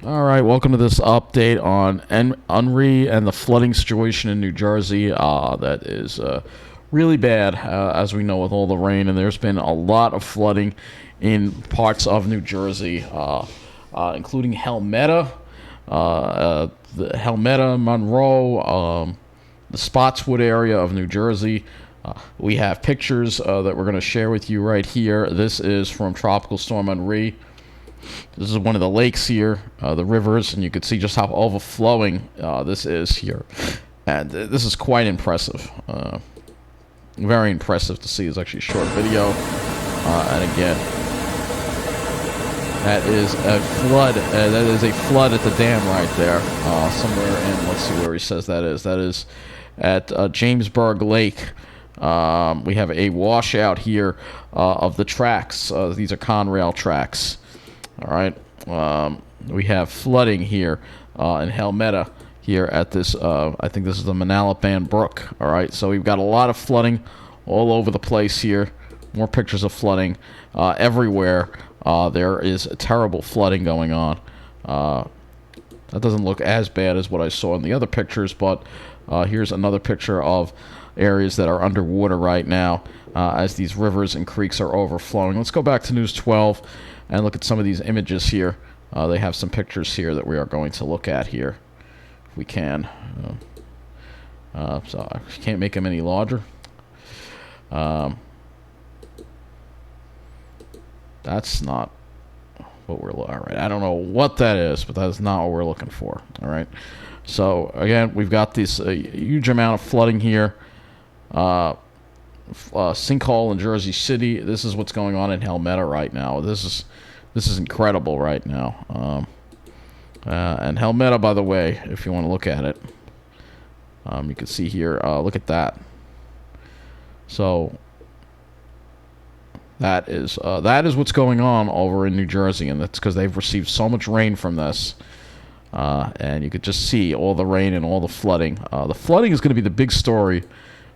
All right, welcome to this update on Henri and the flooding situation in New Jersey. That is really bad, as we know, with all the rain, and there's been a lot of flooding in parts of New Jersey, including Helmetta, Monroe, the Spotswood area of New Jersey. We have pictures that we're going to share with you right here. This is from Tropical Storm Henri. This is one of the lakes here, the rivers, and you can see just how overflowing this is here. And this is quite impressive. Very impressive to see. It's actually a short video. And again, that is a flood. That is a flood at the dam right there. Somewhere in, let's see where he says that is. That is at Jamesburg Lake. We have a washout here of the tracks. These are Conrail tracks. All right, we have flooding here in Helmetta here at this, I think this is the Manalapan Brook. All right, so we've got a lot of flooding all over the place here. More pictures of flooding everywhere. There is terrible flooding going on. That doesn't look as bad as what I saw in the other pictures, but here's another picture of areas that are underwater right now as these rivers and creeks are overflowing. Let's go back to News 12 and look at some of these images here. They have some pictures here that we are going to look at here, if we can. So I can't make them any larger. That's not what we're looking. All right, I don't know what that is, but that is not what we're looking for. All right. So again, we've got this huge amount of flooding here. Sinkhole in Jersey City. This is what's going on in Helmetta right now. This is incredible right now. And Helmetta, by the way, if you want to look at it, you can see here. Look at that. So that is what's going on over in New Jersey, and that's because they've received so much rain from this. And you could just see all the rain and all the flooding. The flooding is going to be the big story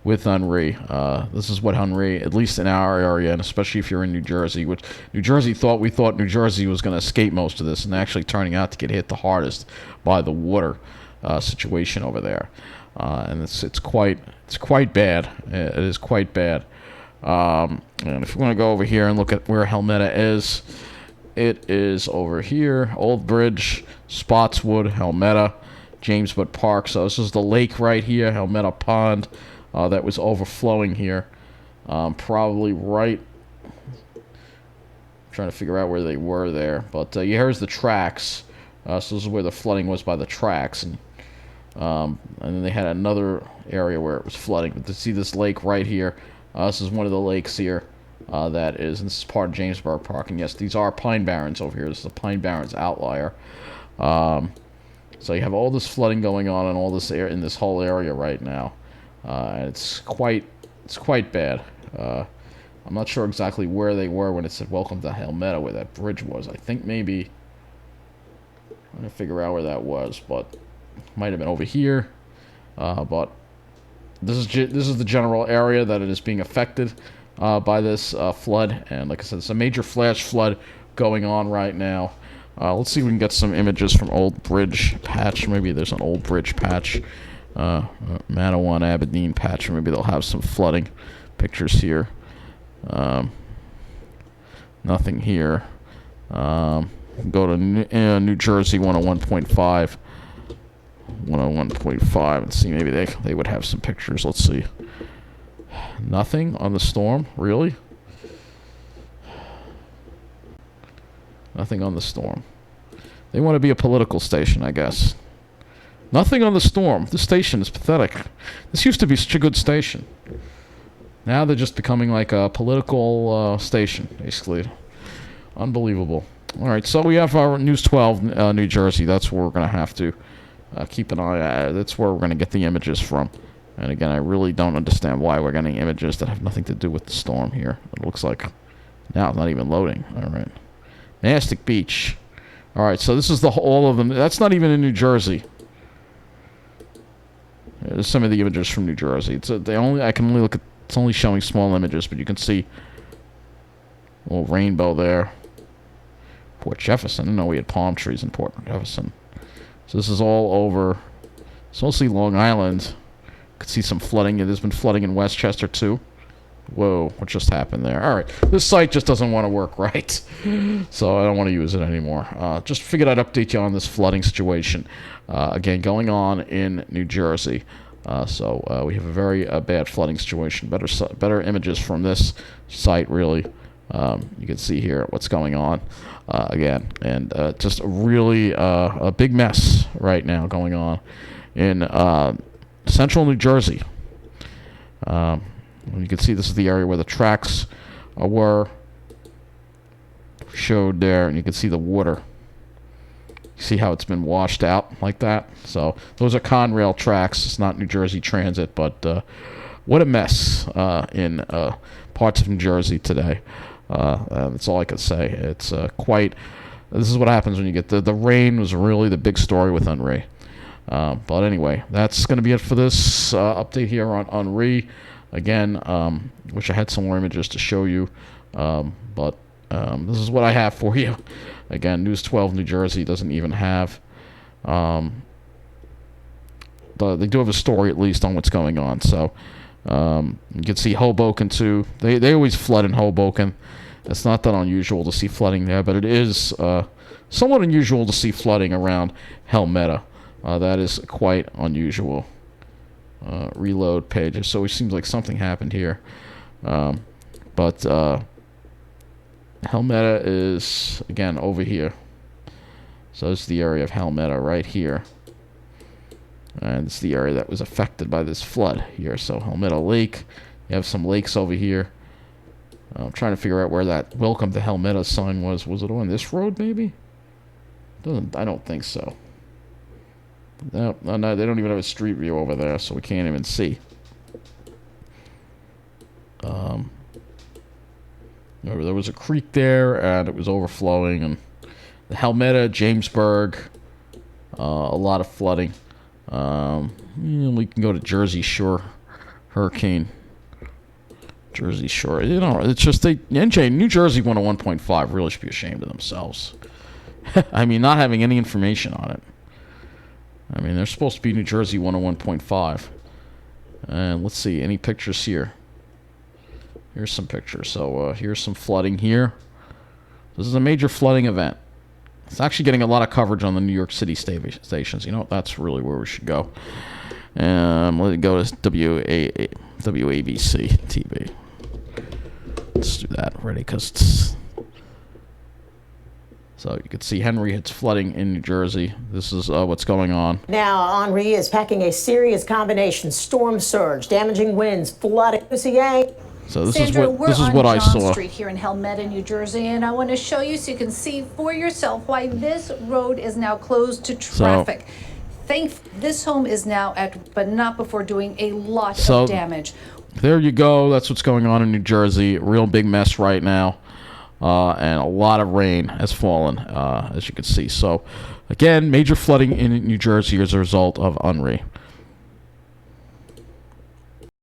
with Henri. This is what Henri, at least in our area, and especially if you're in New Jersey, which we thought New Jersey was going to escape most of this, and actually turning out to get hit the hardest by the water situation over there. And it's quite bad. It is quite bad. And if you want to go over here and look at where Helmetta is, it is over here, Old Bridge, Spotswood, Helmetta, Jamesburg Park. So this is the lake right here, Helmetta Pond, that was overflowing here. Probably right. I'm trying to figure out where they were there, but here's the tracks. So this is where the flooding was by the tracks, and then they had another area where it was flooding. But to see this lake right here, this is one of the lakes here. That is, and this is part of Jamesburg Park, and yes, these are Pine Barrens over here. This is a Pine Barrens outlier. So you have all this flooding going on in all this in this whole area right now, and it's quite bad. I'm not sure exactly where they were when it said "Welcome to Helmetta," where that bridge was. I think maybe I'm gonna figure out where that was, but it might have been over here. But this is the general area that it is being affected by this flood, and like I said, it's a major flash flood going on right now. Let's see if we can get some images from Old Bridge patch. Maybe there's an Old Bridge patch, Manawan Aberdeen patch. Maybe they'll have some flooding pictures here. Nothing here. Go to New Jersey 101.5. 101.5 and see, maybe they would have some pictures. Let's see. Nothing on the storm, really? Nothing on the storm. They want to be a political station, I guess. Nothing on the storm. This station is pathetic. This used to be such a good station. Now they're just becoming like a political station, basically. Unbelievable. All right, so we have our News 12, New Jersey. That's where we're going to have to keep an eye at. That's where we're going to get the images from. And again, I really don't understand why we're getting images that have nothing to do with the storm here. It looks like now it's not even loading. All right. Mastic Beach. All right, so this is all of them. That's not even in New Jersey. There's some of the images from New Jersey. I can only look at. It's only showing small images, but you can see a little rainbow there. Port Jefferson. I didn't know we had palm trees in Port Jefferson. So this is all over. It's mostly Long Island. You could see some flooding. There's been flooding in Westchester too. Whoa, what just happened there? All right, this site just doesn't want to work right, so I don't want to use it anymore. Just figured I'd update you on this flooding situation. Again, going on in New Jersey. So we have a very bad flooding situation. Better images from this site, really. You can see here what's going on again, and just really a big mess right now going on in central New Jersey. You can see this is the area where the tracks were showed there, and you can see the water. You see how it's been washed out like that? So those are Conrail tracks. It's not New Jersey Transit, but what a mess in parts of New Jersey today. That's all I could say. It's quite... This is what happens when you get... The rain was really the big story with Henri. But anyway, that's going to be it for this update here on Henri. Again, wish I had some more images to show you, but this is what I have for you. Again, News 12 New Jersey doesn't even have... they do have a story, at least, on what's going on. So you can see Hoboken, too. They always flood in Hoboken. It's not that unusual to see flooding there, but it is somewhat unusual to see flooding around Helmetta. That is quite unusual. Reload pages. So it seems like something happened here. But Helmetta is, again, over here. So this is the area of Helmetta right here. And it's the area that was affected by this flood here. So Helmetta Lake. You have some lakes over here. I'm trying to figure out where that Welcome to Helmetta sign was. Was it on this road, maybe? I don't think so. No, they don't even have a street view over there, so we can't even see. There was a creek there, and it was overflowing, and the Helmetta, Jamesburg, a lot of flooding. We can go to Jersey Shore, Hurricane, Jersey Shore. You know, it's just New Jersey 101.5 really should be ashamed of themselves. I mean, not having any information on it. I mean, they're supposed to be New Jersey 101.5. And let's see, any pictures here? Here's some pictures. So here's some flooding here. This is a major flooding event. It's actually getting a lot of coverage on the New York City stations. You know, that's really where we should go. Let's go to WABC TV. Let's do that already, because... So you can see Henri, it's flooding in New Jersey. This is what's going on. Now, Henri is packing a serious combination: storm surge, damaging winds, flooding. So this Sandra, is what I saw. We're on John Street here in Helmetta, New Jersey, and I want to show you so you can see for yourself why this road is now closed to traffic. This home is now but not before doing a lot of damage. There you go. That's what's going on in New Jersey. Real big mess right now. And a lot of rain has fallen, as you can see. So, again, major flooding in New Jersey as a result of Henri.